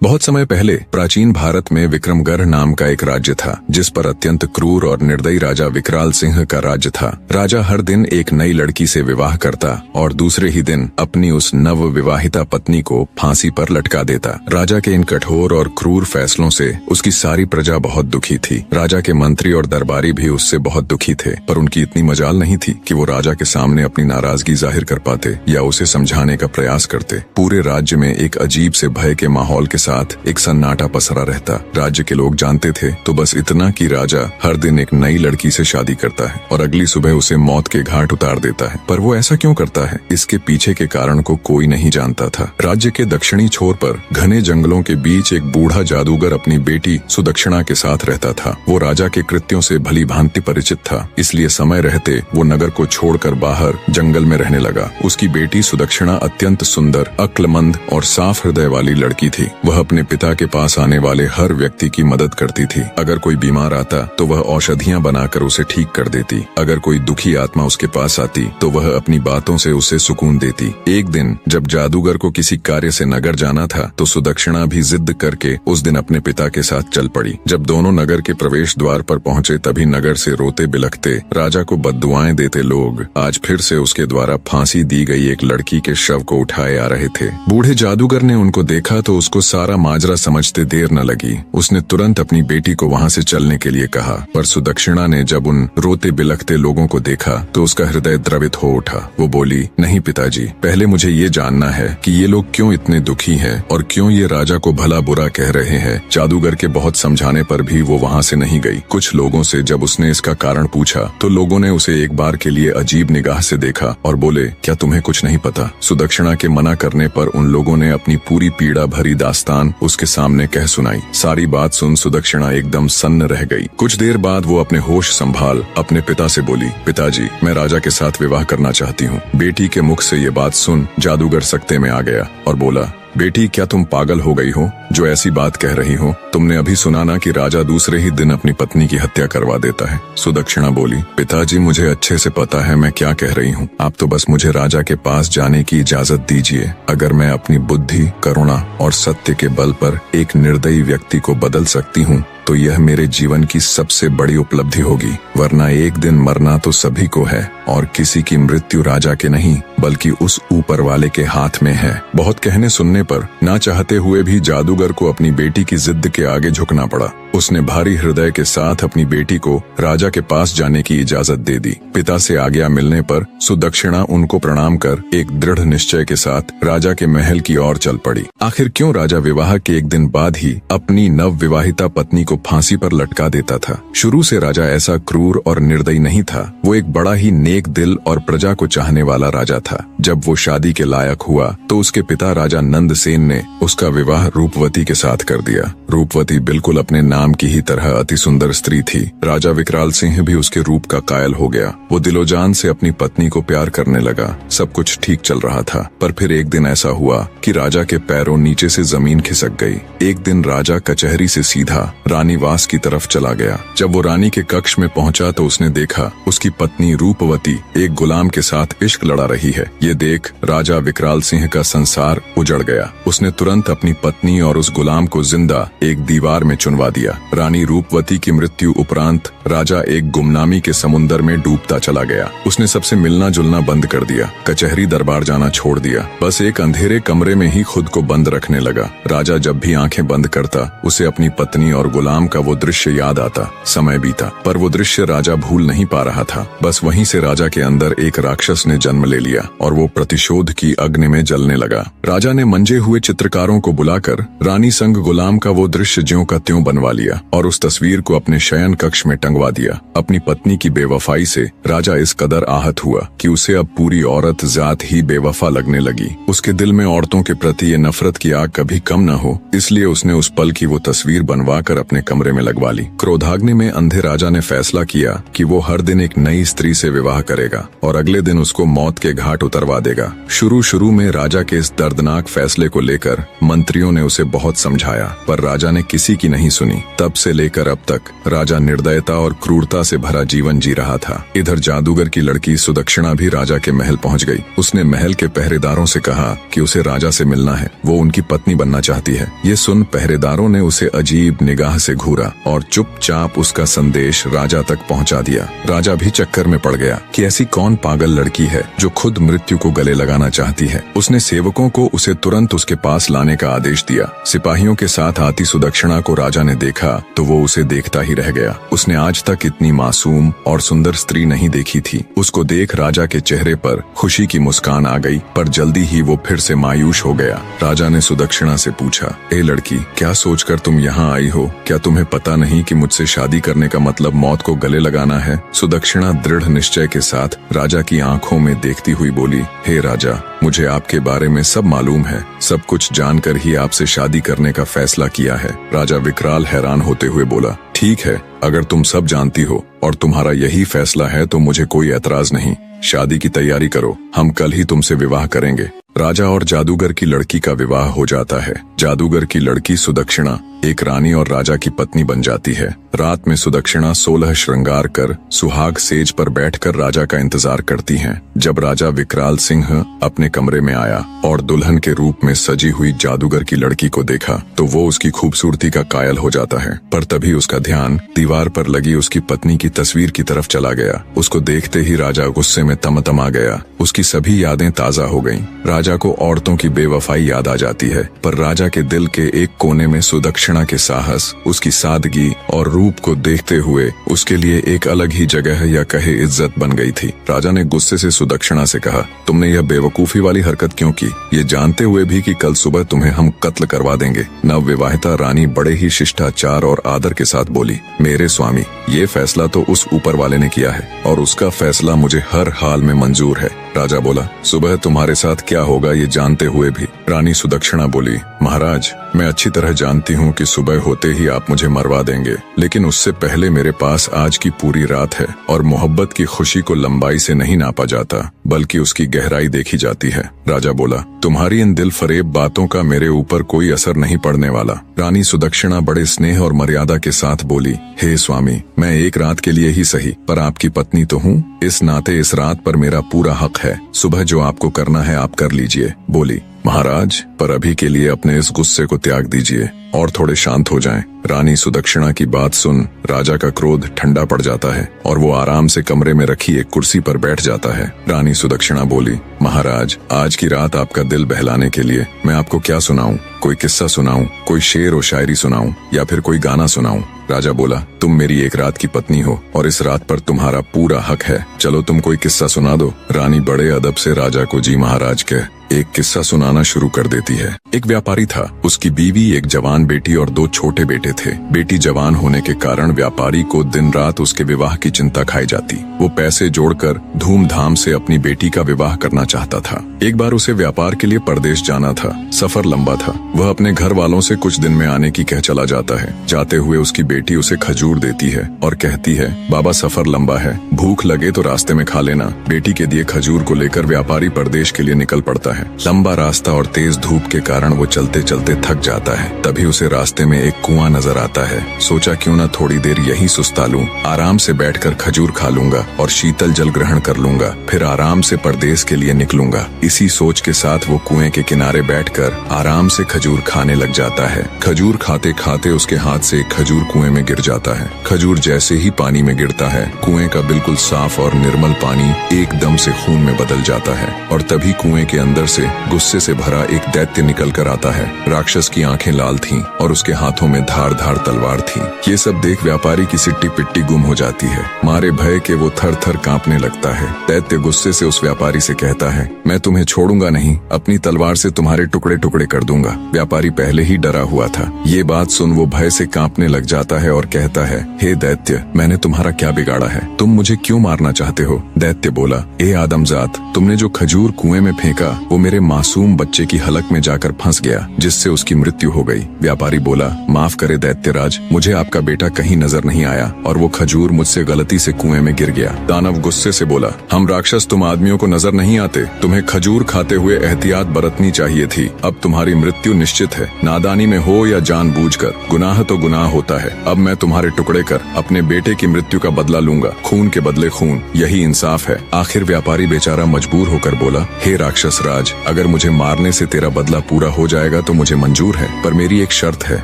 बहुत समय पहले प्राचीन भारत में विक्रमगढ़ नाम का एक राज्य था, जिस पर अत्यंत क्रूर और निर्दयी राजा विकराल सिंह का राज्य था। राजा हर दिन एक नई लड़की से विवाह करता और दूसरे ही दिन अपनी उस नव विवाहिता पत्नी को फांसी पर लटका देता। राजा के इन कठोर और क्रूर फैसलों से उसकी सारी प्रजा बहुत दुखी थी। राजा के मंत्री और दरबारी भी उससे बहुत दुखी थे, पर उनकी इतनी मजाल नहीं थी कि वो राजा के सामने अपनी नाराजगी जाहिर कर पाते या उसे समझाने का प्रयास करते। पूरे राज्य में एक अजीब से भय के माहौल के साथ एक सन्नाटा पसरा रहता। राज्य के लोग जानते थे तो बस इतना कि राजा हर दिन एक नई लड़की से शादी करता है और अगली सुबह उसे मौत के घाट उतार देता है। पर वो ऐसा क्यों करता है, इसके पीछे के कारण को कोई नहीं जानता था। राज्य के दक्षिणी छोर पर घने जंगलों के बीच एक बूढ़ा जादूगर अपनी बेटी सुदक्षिणा के साथ रहता था। वो राजा के कृत्यों से भली भांति परिचित था, इसलिए समय रहते वो नगर को छोड़कर बाहर जंगल में रहने लगा। उसकी बेटी सुदक्षिणा अत्यंत सुंदर, अक्लमंद और साफ हृदय वाली लड़की थी। वह अपने पिता के पास आने वाले हर व्यक्ति की मदद करती थी। अगर कोई बीमार आता तो वह औषधियां बनाकर उसे ठीक कर देती। अगर कोई दुखी आत्मा उसके पास आती तो वह अपनी बातों से उसे सुकून देती। एक दिन जब जादूगर को किसी कार्य से नगर जाना था तो सुदक्षिणा भी जिद करके उस दिन अपने पिता के साथ चल पड़ी। जब दोनों नगर के प्रवेश द्वार पर पहुंचे तभी नगर से रोते बिलखते, राजा को बद्दुआएं देते लोग आज फिर से उसके द्वारा फांसी दी गई एक लड़की के शव को उठाए आ रहे थे। बूढ़े जादूगर ने उनको देखा तो उसको सारा माजरा समझते देर न लगी। उसने तुरंत अपनी बेटी को वहां से चलने के लिए कहा, पर सुदक्षिणा ने जब उन रोते बिलखते लोगों को देखा तो उसका हृदय द्रवित हो उठा। वो बोली, नहीं पिताजी, पहले मुझे ये जानना है कि ये लोग क्यों इतने दुखी हैं और क्यों ये राजा को भला बुरा कह रहे हैं। जादूगर के बहुत समझाने पर भी वो वहां से नहीं गई। कुछ लोगों से जब उसने इसका कारण पूछा तो लोगों ने उसे एक बार के लिए अजीब निगाह से देखा और बोले, क्या तुम्हें कुछ नहीं पता? सुदक्षिणा के मना करने पर उन लोगों ने अपनी पूरी पीड़ा भरी दास्तान उसके सामने कह सुनाई। सारी बात सुन सुदक्षिणा एकदम सन्न रह गई। कुछ देर बाद वो अपने होश संभाल अपने पिता से बोली, पिताजी, मैं राजा के साथ विवाह करना चाहती हूँ। बेटी के मुख से ये बात सुन जादूगर सकते में आ गया और बोला, बेटी, क्या तुम पागल हो गई हो जो ऐसी बात कह रही हो? तुमने अभी सुना ना कि राजा दूसरे ही दिन अपनी पत्नी की हत्या करवा देता है। सुदक्षिणा बोली, पिताजी, मुझे अच्छे से पता है मैं क्या कह रही हूँ। आप तो बस मुझे राजा के पास जाने की इजाजत दीजिए। अगर मैं अपनी बुद्धि, करुणा और सत्य के बल पर एक निर्दयी व्यक्ति को बदल सकती हूँ तो यह मेरे जीवन की सबसे बड़ी उपलब्धि होगी, वरना एक दिन मरना तो सभी को है और किसी की मृत्यु राजा के नहीं बल्कि उस ऊपर वाले के हाथ में है। बहुत कहने सुनने पर ना चाहते हुए भी जादूगर को अपनी बेटी की जिद के आगे झुकना पड़ा। उसने भारी हृदय के साथ अपनी बेटी को राजा के पास जाने की इजाजत दे दी। पिता से आज्ञा मिलने पर सुदक्षिणा उनको प्रणाम कर एक दृढ़ निश्चय के साथ राजा के महल की ओर चल पड़ी। आखिर क्यों राजा विवाह के एक दिन बाद ही अपनी नव विवाहिता पत्नी को फांसी पर लटका देता था? शुरू से राजा ऐसा क्रूर और निर्दयी नहीं था। वो एक बड़ा ही नेक दिल और प्रजा को चाहने वाला राजा था। जब वो शादी के लायक हुआ तो उसके पिता राजा नंदसेन ने उसका विवाह रूपवती के साथ कर दिया। रूपवती बिल्कुल अपने नाम की ही तरह अति सुंदर स्त्री थी। राजा विकराल सिंह भी उसके रूप का कायल हो गया। वो दिलोजान से अपनी पत्नी को प्यार करने लगा। सब कुछ ठीक चल रहा था, पर फिर एक दिन ऐसा हुआ कि राजा के पैरों नीचे से जमीन खिसक गई। एक दिन राजा कचहरी से सीधा रानीवास की तरफ चला गया। जब वो रानी के कक्ष में पहुंचा तो उसने देखा उसकी पत्नी रूपवती एक गुलाम के साथ इश्क लड़ा रही है। ये देख राजा विकराल सिंह का संसार उजड़ गया। उसने तुरंत अपनी पत्नी और उस गुलाम को जिंदा एक दीवार में चुनवा दिया। रानी रूपवती की मृत्यु उपरांत राजा एक गुमनामी के समुन्दर में डूबता चला गया। उसने सबसे मिलना जुलना बंद कर दिया, कचहरी दरबार जाना छोड़ दिया। बस एक अंधेरे कमरे में ही खुद को बंद रखने लगा। राजा जब भी आंखें बंद करता उसे अपनी पत्नी और गुलाम का वो दृश्य याद आता। समय बीता पर वो दृश्य राजा भूल नहीं पा रहा था। बस वहीं से राजा के अंदर एक राक्षस ने जन्म ले लिया और वो प्रतिशोध की अग्नि में जलने लगा। राजा ने मंजे हुए चित्रकारों को बुलाकर रानी संग गुलाम का वो दृश्य ज्यों का त्यों बनवा लिया और उस तस्वीर को अपने शयन कक्ष में टंगवा दिया। अपनी पत्नी की बेवफाई से राजा इस कदर आहत हुआ कि उसे अब पूरी औरत जात ही बेवफा लगने लगी। उसके दिल में औरतों के प्रति ये नफरत की आग कभी कम न हो, इसलिए उसने उस पल की वो तस्वीर बनवा कर अपने कमरे में लगवा ली। क्रोधाग्नि में अंधे राजा ने फैसला किया कि वो हर दिन एक नई स्त्री से विवाह करेगा और अगले दिन उसको मौत के घाट उतरवा देगा। शुरू में राजा के इस दर्दनाक फैसले को लेकर मंत्रियों ने उसे बहुत समझाया, पर राजा ने किसी की नहीं सुनी। तब से लेकर अब तक राजा निर्दयता और क्रूरता से भरा जीवन जी रहा था। इधर जादूगर की लड़की सुदक्षिणा भी राजा के महल पहुंच गई। उसने महल के पहरेदारों से कहा कि उसे राजा से मिलना है, वो उनकी पत्नी बनना चाहती है। ये सुन पहरेदारों ने उसे अजीब निगाह से घूरा और चुपचाप उसका संदेश राजा तक पहुंचा दिया। राजा भी चक्कर में पड़ गया कि ऐसी कौन पागल लड़की है जो खुद मृत्यु को गले लगाना चाहती है। उसने सेवकों को उसे तुरंत उसके पास लाने का आदेश दिया। सिपाहियों के साथ आती सुदक्षिणा को राजा ने देखा तो वो उसे देखता ही रह गया। उसने आज तक इतनी मासूम और सुंदर स्त्री नहीं देखी थी। उसको देख राजा के चेहरे पर खुशी की मुस्कान आ गई, पर जल्दी ही वो फिर से मायूस हो गया। राजा ने सुदक्षिणा से पूछा, ए लड़की, क्या सोचकर तुम यहाँ आई हो? क्या तुम्हें पता नहीं कि मुझसे शादी करने का मतलब मौत को गले लगाना है? सुदक्षिणा दृढ़ निश्चय के साथ राजा की आंखों में देखती हुई बोली, हे राजा, मुझे आपके बारे में सब मालूम है। सब कुछ जानकर ही आपसे शादी करने का फैसला किया है। राजा विकराल हैरान होते हुए बोला, ठीक है, अगर तुम सब जानती हो और तुम्हारा यही फैसला है तो मुझे कोई एतराज नहीं। शादी की तैयारी करो, हम कल ही तुमसे विवाह करेंगे। राजा और जादूगर की लड़की का विवाह हो जाता है। जादूगर की लड़की सुदक्षिणा एक रानी और राजा की पत्नी बन जाती है। रात में सुदक्षिणा 16 श्रृंगार कर सुहाग सेज पर बैठकर राजा का इंतजार करती हैं। जब राजा विकराल सिंह अपने कमरे में आया और दुल्हन के रूप में सजी हुई जादूगर की लड़की को देखा तो वो उसकी खूबसूरती का कायल हो जाता है। पर तभी उसका ध्यान दीवार पर लगी उसकी पत्नी की तस्वीर की तरफ चला गया। उसको देखते ही राजा गुस्से में तमतमा गया। उसकी सभी यादें ताजा हो गईं। राजा को औरतों की बेवफाई याद आ जाती है, पर राजा के दिल के एक कोने में सुदक्षिणा के साहस, उसकी सादगी और रूप को देखते हुए उसके लिए एक अलग ही जगह या कहे इज्जत बन गई थी। राजा ने गुस्से से सुदक्षिणा से कहा, तुमने यह बेवकूफी वाली हरकत क्यों की, ये जानते हुए भी कि कल सुबह तुम्हें हम कत्ल करवा देंगे? नवविवाहिता रानी बड़े ही शिष्टाचार और आदर के साथ बोली, मेरे स्वामी, ये फैसला तो उस ऊपर वाले ने किया है और उसका फैसला मुझे हर हाल में मंजूर है। राजा बोला, सुबह तुम्हारे साथ क्या होगा ये जानते हुए भी? रानी सुदक्षिणा बोली, महाराज, मैं अच्छी तरह जानती हूँ कि सुबह होते ही आप मुझे मरवा देंगे, लेकिन उससे पहले मेरे पास आज की पूरी रात है और मोहब्बत की खुशी को लंबाई से नहीं नापा जाता बल्कि उसकी गहराई देखी जाती है। राजा बोला, तुम्हारी इन दिल फरेब बातों का मेरे ऊपर कोई असर नहीं पड़ने वाला। रानी सुदक्षिणा बड़े स्नेह और मर्यादा के साथ बोली, हे स्वामी, मैं एक रात के लिए ही सही पर आपकी पत्नी तो हूँ, इस नाते इस रात पर मेरा पूरा हक है। सुबह जो आपको करना है आप कर लीजिए। बोली, महाराज, पर अभी के लिए अपने इस गुस्से को त्याग दीजिए और थोड़े शांत हो जाएं। रानी सुदक्षिणा की बात सुन राजा का क्रोध ठंडा पड़ जाता है और वो आराम से कमरे में रखी एक कुर्सी पर बैठ जाता है। रानी सुदक्षिणा बोली, महाराज, आज की रात आपका दिल बहलाने के लिए मैं आपको क्या सुनाऊं? कोई किस्सा सुनाऊं, कोई शेर और शायरी सुनाऊं या फिर कोई गाना सुनाऊं? राजा बोला, तुम मेरी एक रात की पत्नी हो और इस रात पर तुम्हारा पूरा हक है। चलो तुम कोई किस्सा सुना दो। रानी बड़े अदब से राजा को जी महाराज कह एक किस्सा सुनाना शुरू कर देती है। एक व्यापारी था, उसकी बीवी, एक जवान बेटी और 2 छोटे बेटे थे। बेटी जवान होने के कारण व्यापारी को दिन रात उसके विवाह की चिंता खाई जाती। वो पैसे जोड़कर धूमधाम से अपनी बेटी का विवाह करना चाहता था। एक बार उसे व्यापार के लिए परदेश जाना था। सफर लंबा था। वह अपने घर वालों से कुछ दिन में आने की कह चला जाता है। जाते हुए उसकी बेटी उसे खजूर देती है और कहती है, बाबा, सफर लंबा है, भूख लगे तो रास्ते में खा लेना। बेटी के दिए खजूर को लेकर व्यापारी परदेश के लिए निकल पड़ता है। लंबा रास्ता और तेज धूप के कारण वो चलते चलते थक जाता है। तभी उसे रास्ते में एक कुआं नजर आता है। सोचा क्यों न थोड़ी देर यहीं सुस्ता लूं, आराम से बैठकर खजूर खा लूंगा और शीतल जल ग्रहण कर लूंगा, फिर आराम से परदेश के लिए निकलूंगा। इसी सोच के साथ वो कुएं के किनारे बैठकर आराम से खजूर खाने लग जाता है। खजूर खाते खाते उसके हाथ से एक खजूर कुएं में गिर जाता है। खजूर जैसे ही पानी में गिरता है, कुएं का बिल्कुल साफ और निर्मल पानी एकदम से खून में बदल जाता है और तभी कुएं के अंदर से गुस्से से भरा एक दैत्य निकल कर आता है। राक्षस की आंखें लाल थीं और उसके हाथों में धार धार तलवार थी। ये सब देख व्यापारी की सिट्टी पिट्टी गुम हो जाती है। मारे भय के वो थर थर कांपने लगता है। दैत्य गुस्से से उस व्यापारी से कहता है, मैं तुम्हें छोड़ूंगा नहीं, अपनी तलवार से तुम्हारे टुकड़े टुकड़े कर दूंगा। व्यापारी पहले ही डरा हुआ था। ये बात सुन वो भय से कांपने लग जाता है और कहता है, हे दैत्य, मैंने तुम्हारा क्या बिगाड़ा है? तुम मुझे क्यों मारना चाहते हो? दैत्य बोला, ए आदमजात, तुमने जो खजूर कुएं में फेंका वो मेरे मासूम बच्चे की हलक में जाकर फंस गया, जिससे उसकी मृत्यु हो गई। व्यापारी बोला, माफ करे दैत्यराज, मुझे आपका बेटा कहीं नजर नहीं आया और वो खजूर मुझसे गलती से कुएं में गिर गया। दानव गुस्से से बोला, हम राक्षस तुम आदमियों को नजर नहीं आते, तुम्हें खजूर खाते हुए एहतियात बरतनी चाहिए थी। अब तुम्हारी मृत्यु निश्चित है, नादानी में हो या जानबूझकर, गुनाह तो गुनाह होता है। अब मैं तुम्हारे टुकड़े कर अपने बेटे की मृत्यु का बदला लूंगा, खून के बदले खून, यही इंसाफ है। आखिर व्यापारी बेचारा मजबूर होकर बोला, हे राक्षस राज, अगर मुझे मारने से तेरा बदला पूरा हो जाएगा तो मुझे मंजूर है, पर मेरी एक शर्त है।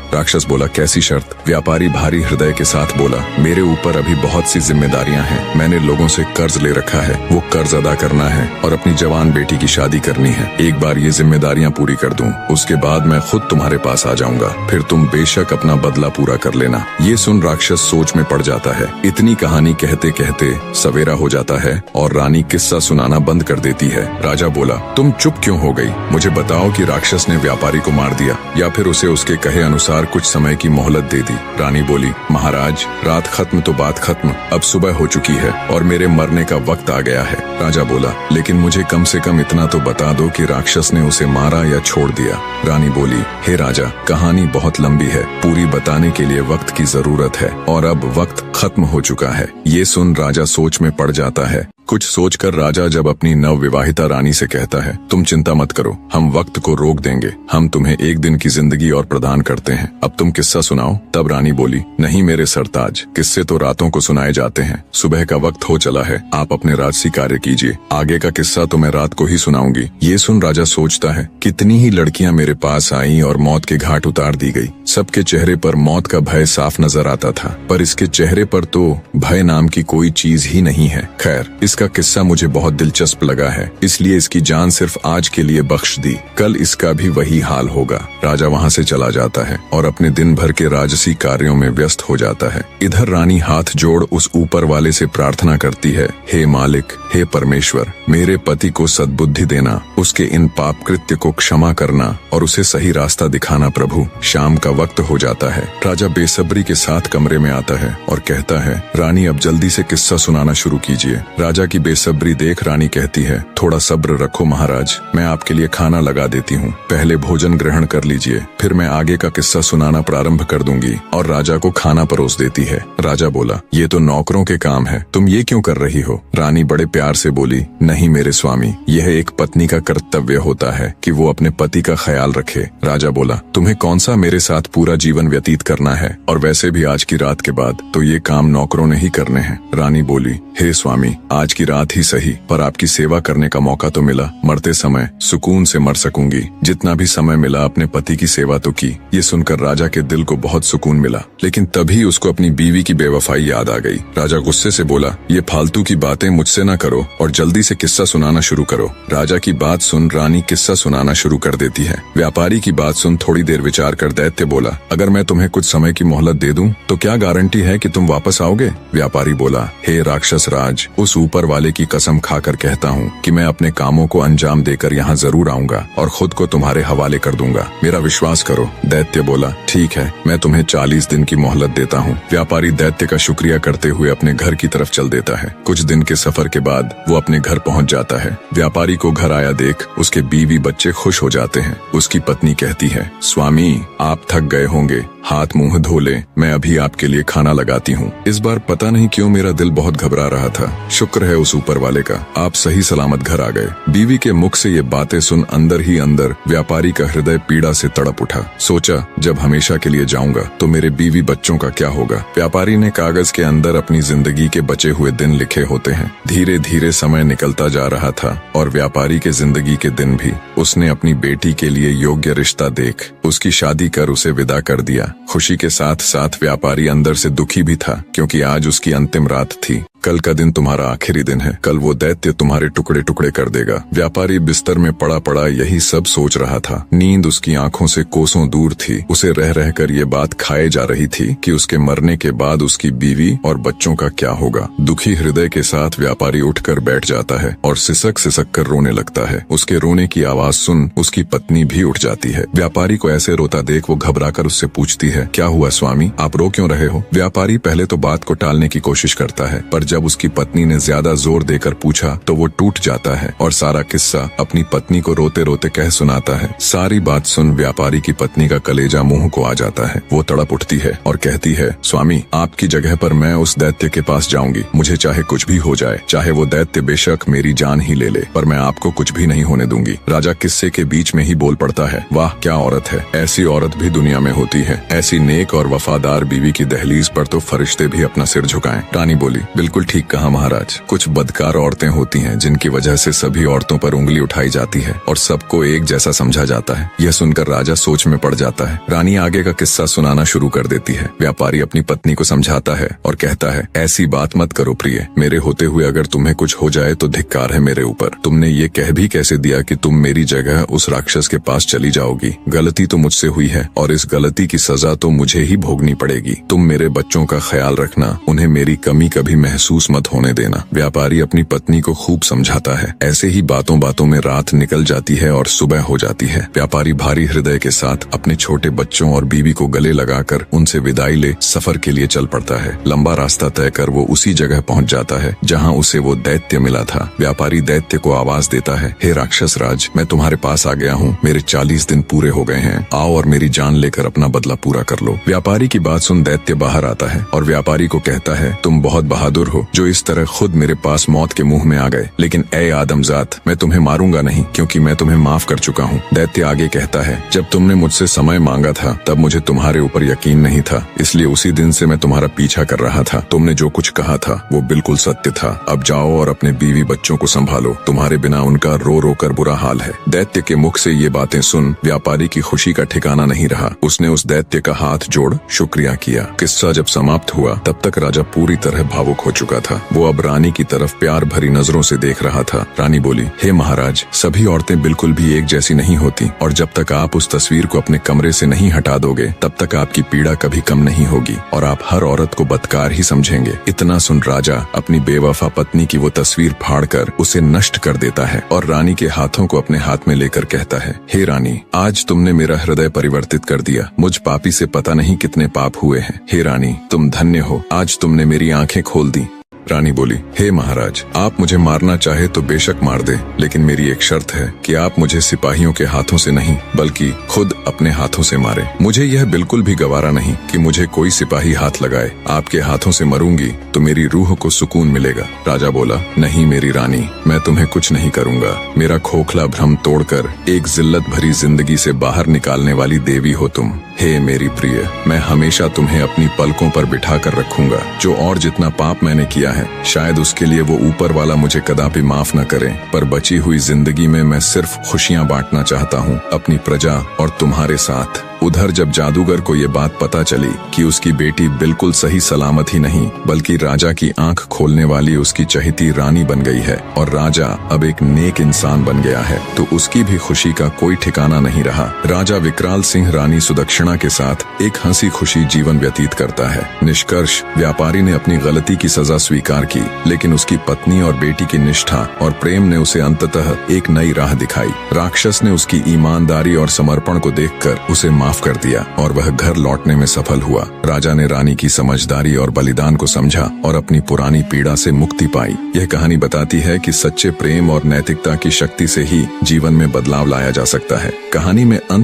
राक्षस बोला, कैसी शर्त? व्यापारी भारी हृदय के साथ बोला, मेरे ऊपर अभी बहुत सी जिम्मेदारियां हैं। मैंने लोगों से कर्ज ले रखा है, वो कर्ज अदा करना है और अपनी जवान बेटी की शादी करनी है। एक बार ये जिम्मेदारियां पूरी कर दूं, उसके बाद मैं खुद तुम्हारे पास आ जाऊंगा, फिर तुम बेशक अपना बदला पूरा कर लेना। ये सुन राक्षस सोच में पड़ जाता है। इतनी कहानी कहते कहते सवेरा हो जाता है और रानी किस्सा सुनाना बंद कर देती है। राजा बोला, तुम चुप क्यों हो गई? मुझे बताओ कि राक्षस ने व्यापारी को मार दिया या फिर उसे उसके कहे अनुसार कुछ समय की मोहलत दे दी। रानी बोली, महाराज, रात खत्म तो बात खत्म, अब सुबह हो चुकी है और मेरे मरने का वक्त आ गया है। राजा बोला, लेकिन मुझे कम से कम इतना तो बता दो कि राक्षस ने उसे मारा या छोड़ दिया। रानी बोली, हे राजा, कहानी बहुत लंबी है, पूरी बताने के लिए वक्त की जरूरत है और अब वक्त खत्म हो चुका है। ये सुन राजा सोच में पड़ जाता है। कुछ सोचकर राजा जब अपनी नवविवाहिता रानी से कहता है, तुम चिंता मत करो, हम वक्त को रोक देंगे, हम तुम्हें एक दिन की जिंदगी और प्रदान करते हैं, अब तुम किस्सा सुनाओ। तब रानी बोली, नहीं मेरे सरताज, किस्से तो रातों को सुनाए जाते हैं, सुबह का वक्त हो चला है, आप अपने राजसी कार्य कीजिए, आगे का किस्सा तो मैं रात को ही सुनाऊंगी। ये सुन राजा सोचता है, कितनी ही लड़कियां मेरे पास आईं और मौत के घाट उतार दी गई। सबके चेहरे पर मौत का भय साफ नजर आता था, पर इसके चेहरे पर तो भय नाम की कोई चीज ही नहीं है। खैर, इसका किस्सा मुझे बहुत दिलचस्प लगा है, इसलिए इसकी जान सिर्फ आज के लिए बख्श दी, कल इसका भी वही हाल होगा। राजा वहाँ से चला जाता है और अपने दिन भर के राजसी कार्यों में व्यस्त हो जाता है। इधर रानी हाथ जोड़ उस ऊपर वाले से प्रार्थना करती है, हे मालिक, हे परमेश्वर, मेरे पति को सद्बुद्धि देना, उसके इन पाप कृत्य को क्षमा करना और उसे सही रास्ता दिखाना प्रभु। शाम का वक्त हो जाता है। राजा बेसब्री के साथ कमरे में आता है और कहता है, रानी अब जल्दी से किस्सा सुनाना शुरू कीजिए। राजा की बेसब्री देख रानी कहती है, थोड़ा सब्र रखो महाराज, मैं आपके लिए खाना लगा देती हूँ, पहले भोजन ग्रहण कर लीजिए, फिर मैं आगे का किस्सा सुनाना प्रारंभ कर दूंगी। और राजा को खाना परोस देती है। राजा बोला, ये तो नौकरों के काम है, तुम ये क्यों कर रही हो? रानी बड़े प्यार से बोली, नहीं मेरे स्वामी, यह एक पत्नी का कर्तव्य होता है कि वो अपने पति का ख्याल रखे। राजा बोला, तुम्हें कौन सा मेरे साथ पूरा जीवन व्यतीत करना है, और वैसे भी आज की रात के बाद तो ये काम नौकरों ने ही करने हैं। रानी बोली, हे स्वामी, आज की रात ही सही, पर आपकी सेवा करने का मौका तो मिला, मरते समय सुकून से मर सकूंगी, जितना भी समय मिला अपने पति की सेवा तो की। ये सुनकर राजा के दिल को बहुत सुकून मिला, लेकिन तभी उसको अपनी बीवी की बेवफाई याद आ गई। राजा गुस्से से बोला, ये फालतू की बातें मुझसे न करो और जल्दी से किस्सा सुनाना शुरू करो। राजा की बात सुन रानी किस्सा सुनाना शुरू कर देती है। व्यापारी की बात सुन थोड़ी देर विचार कर दैत्य बोला, अगर मैं तुम्हें कुछ समय की मोहलत दे दूं तो क्या गारंटी है कि तुम वापस आओगे? व्यापारी बोला, हे राक्षस राज, उस ऊपर वाले की कसम खाकर कहता हूँ कि मैं अपने कामों को अंजाम देकर यहाँ जरूर आऊंगा और खुद को तुम्हारे हवाले कर दूंगा, मेरा विश्वास करो। दैत्य बोला, ठीक है, मैं तुम्हें 40 दिन की मोहलत देता हूँ। व्यापारी दैत्य का शुक्रिया करते हुए अपने घर की तरफ चल देता है। कुछ दिन के सफर के बाद वो अपने घर पहुँच जाता है। व्यापारी को घर आया देख उसके बीवी बच्चे खुश हो जाते हैं। उसकी पत्नी कहती है, स्वामी, आप थक गए होंगे, हाथ मुंह धो ले, मैं अभी आपके लिए खाना लगाती हूँ। इस बार पता नहीं क्यों मेरा दिल बहुत घबरा रहा था, शुक्र है उस ऊपर वाले का, आप सही सलामत घर आ गए। बीवी के मुख से ये बातें सुन अंदर ही अंदर व्यापारी का हृदय पीड़ा से तड़प उठा। सोचा, जब हमेशा के लिए जाऊंगा तो मेरे बीवी बच्चों का क्या होगा? व्यापारी ने कागज के अंदर अपनी जिंदगी के बचे हुए दिन लिखे होते हैं। धीरे धीरे समय निकलता जा रहा था और व्यापारी के जिंदगी के दिन भी। उसने अपनी बेटी के लिए योग्य रिश्ता देख उसकी शादी कर उसे विदा कर दिया। खुशी के साथ साथ व्यापारी अंदर से दुखी भी था, क्योंकि आज उसकी अंतिम रात थी। कल का दिन तुम्हारा आखिरी दिन है, कल वो दैत्य तुम्हारे टुकड़े टुकड़े कर देगा। व्यापारी बिस्तर में पड़ा पड़ा यही सब सोच रहा था। नींद उसकी आंखों से कोसों दूर थी। उसे रह रहकर ये बात खाए जा रही थी कि उसके मरने के बाद उसकी बीवी और बच्चों का क्या होगा। दुखी हृदय के साथ व्यापारी उठकर बैठ जाता है और सिसक सिसक कर रोने लगता है। उसके रोने की आवाज सुन उसकी पत्नी भी उठ जाती है। व्यापारी को ऐसे रोता देख वो घबराकर उससे पूछती है, क्या हुआ स्वामी, आप रो क्यों रहे हो? व्यापारी पहले तो बात को टालने की कोशिश करता है, पर जब जब उसकी पत्नी ने ज्यादा जोर देकर पूछा तो वो टूट जाता है और सारा किस्सा अपनी पत्नी को रोते रोते कह सुनाता है। सारी बात सुन व्यापारी की पत्नी का कलेजा मुंह को आ जाता है। वो तड़प उठती है और कहती है, स्वामी, आपकी जगह पर मैं उस दैत्य के पास जाऊंगी। मुझे चाहे कुछ भी हो जाए, चाहे वो दैत्य बेशक मेरी जान ही ले ले, पर मैं आपको कुछ भी नहीं होने दूंगी। राजा किस्से के बीच में ही बोल पड़ता है, वाह क्या औरत है, ऐसी औरत भी दुनिया में होती है। ऐसी नेक और वफादार बीवी की दहलीज पर तो फरिश्ते भी अपना सिर झुकाएं। रानी बोली, बिल्कुल ठीक कहा महाराज। कुछ बदकार औरतें होती हैं जिनकी वजह से सभी औरतों पर उंगली उठाई जाती है और सबको एक जैसा समझा जाता है। यह सुनकर राजा सोच में पड़ जाता है। रानी आगे का किस्सा सुनाना शुरू कर देती है। व्यापारी अपनी पत्नी को समझाता है और कहता है, ऐसी बात मत करो प्रिय, मेरे होते हुए अगर तुम्हें कुछ हो जाए तो धिक्कार है मेरे ऊपर। तुमने ये कह भी कैसे दिया कि तुम मेरी जगह उस राक्षस के पास चली जाओगी? गलती तो मुझसे हुई है और इस गलती की सजा तो मुझे ही भोगनी पड़ेगी। तुम मेरे बच्चों का ख्याल रखना, उन्हें मेरी कमी कभी महसूस मत होने देना। व्यापारी अपनी पत्नी को खूब समझाता है। ऐसे ही बातों बातों में रात निकल जाती है और सुबह हो जाती है। व्यापारी भारी हृदय के साथ अपने छोटे बच्चों और बीवी को गले लगाकर उनसे विदाई ले सफर के लिए चल पड़ता है। लंबा रास्ता तय कर वो उसी जगह पहुंच जाता है जहां उसे वो दैत्य मिला था। व्यापारी दैत्य को आवाज देता है, हे राक्षस राज, मैं तुम्हारे पास आ गया हूँ। मेरे 40 दिन पूरे हो गए हैं। आओ और मेरी जान लेकर अपना बदला पूरा कर लो। व्यापारी की बात सुन दैत्य बाहर आता है और व्यापारी को कहता है, तुम बहुत बहादुर हो जो इस तरह खुद मेरे पास मौत के मुंह में आ गए, लेकिन ए आदमजात, मैं तुम्हें मारूंगा नहीं क्योंकि मैं तुम्हें माफ कर चुका हूँ। दैत्य आगे कहता है, जब तुमने मुझसे समय मांगा था तब मुझे तुम्हारे ऊपर यकीन नहीं था, इसलिए उसी दिन से मैं तुम्हारा पीछा कर रहा था। तुमने जो कुछ कहा था वो बिल्कुल सत्य था। अब जाओ और अपने बीवी बच्चों को संभालो, तुम्हारे बिना उनका रो रो कर बुरा हाल है। दैत्य के मुख से ये बातें सुन व्यापारी की खुशी का ठिकाना नहीं रहा। उसने उस दैत्य का हाथ जोड़ शुक्रिया किया। किस्सा जब समाप्त हुआ तब तक राजा पूरी तरह भावुक हो चुका था। वो अब रानी की तरफ प्यार भरी नजरों से देख रहा था। रानी बोली, हे महाराज, सभी औरतें बिल्कुल भी एक जैसी नहीं होती और जब तक आप उस तस्वीर को अपने कमरे से नहीं हटा दोगे तब तक आपकी पीड़ा कभी कम नहीं होगी और आप हर औरत को बदकार ही समझेंगे। इतना सुन राजा अपनी बेवफा पत्नी की वो तस्वीर फाड़कर उसे नष्ट कर देता है और रानी के हाथों को अपने हाथ में लेकर कहता है, हे रानी, आज तुमने मेरा हृदय परिवर्तित कर दिया। मुझ पापी से पता नहीं कितने पाप हुए हैं। हे रानी, तुम धन्य हो, आज तुमने मेरी आंखें खोल दी। रानी बोली, हे महाराज, आप मुझे मारना चाहे तो बेशक मार दे, लेकिन मेरी एक शर्त है कि आप मुझे सिपाहियों के हाथों से नहीं बल्कि खुद अपने हाथों से मारे। मुझे यह बिल्कुल भी गवारा नहीं कि मुझे कोई सिपाही हाथ लगाए। आपके हाथों से मरूंगी तो मेरी रूह को सुकून मिलेगा। राजा बोला, नहीं मेरी रानी, मैं तुम्हें कुछ नहीं करूंगा। मेरा खोखला भ्रम तोड़कर एक जिल्लत भरी जिंदगी से बाहर निकालने वाली देवी हो तुम। हे मेरी प्रिय, मैं हमेशा तुम्हें अपनी पलकों पर बिठा कर रखूंगा। जो और जितना पाप मैंने किया है शायद उसके लिए वो ऊपर वाला मुझे कदापि माफ न करे, पर बची हुई जिंदगी में मैं सिर्फ खुशियां बांटना चाहता हूँ अपनी प्रजा और तुम्हारे साथ। उधर जब जादूगर को ये बात पता चली कि उसकी बेटी बिल्कुल सही सलामत ही नहीं बल्कि राजा की आंख खोलने वाली उसकी चहेती रानी बन गई है और राजा अब एक नेक इंसान बन गया है, तो उसकी भी खुशी का कोई ठिकाना नहीं रहा। राजा विकराल सिंह रानी सुदक्षिणा के साथ एक हंसी खुशी जीवन व्यतीत करता है। निष्कर्ष, व्यापारी ने अपनी गलती की सजा स्वीकार की, लेकिन उसकी पत्नी और बेटी की निष्ठा और प्रेम ने उसे अंततः एक नई राह दिखाई। राक्षस ने उसकी ईमानदारी और समर्पण को देखकर उसे माफ कर दिया और वह घर लौटने में सफल हुआ। राजा ने रानी की समझदारी और बलिदान को समझा और अपनी पुरानी पीड़ा से मुक्ति पाई। यह कहानी बताती है कि सच्चे प्रेम और नैतिकता की शक्ति से ही जीवन में बदलाव लाया जा सकता है। कहानी में अंत